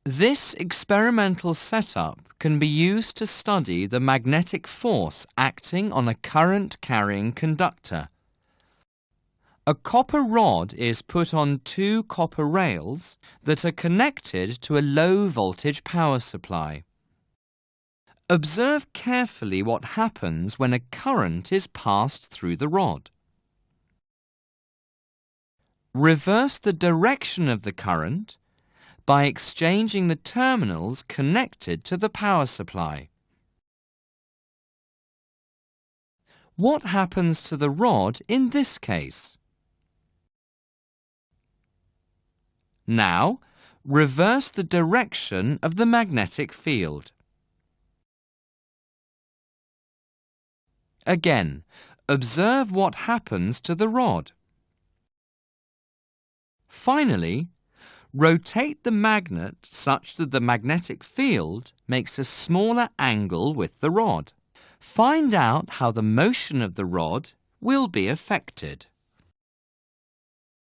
This experimental setup can be used to study the magnetic force acting on a current-carrying conductor. A copper rod is put on two copper rails that are connected to a low-voltage power supply. Observe carefully what happens when a current is passed through the rod. Reverse the direction of the current by exchanging the terminals connected to the power supply. What happens to the rod in this case? Now, reverse the direction of the magnetic field. Again, observe what happens to the rod. Finally, rotate the magnet such that the magnetic field makes a smaller angle with the rod. Find out how the motion of the rod will be affected.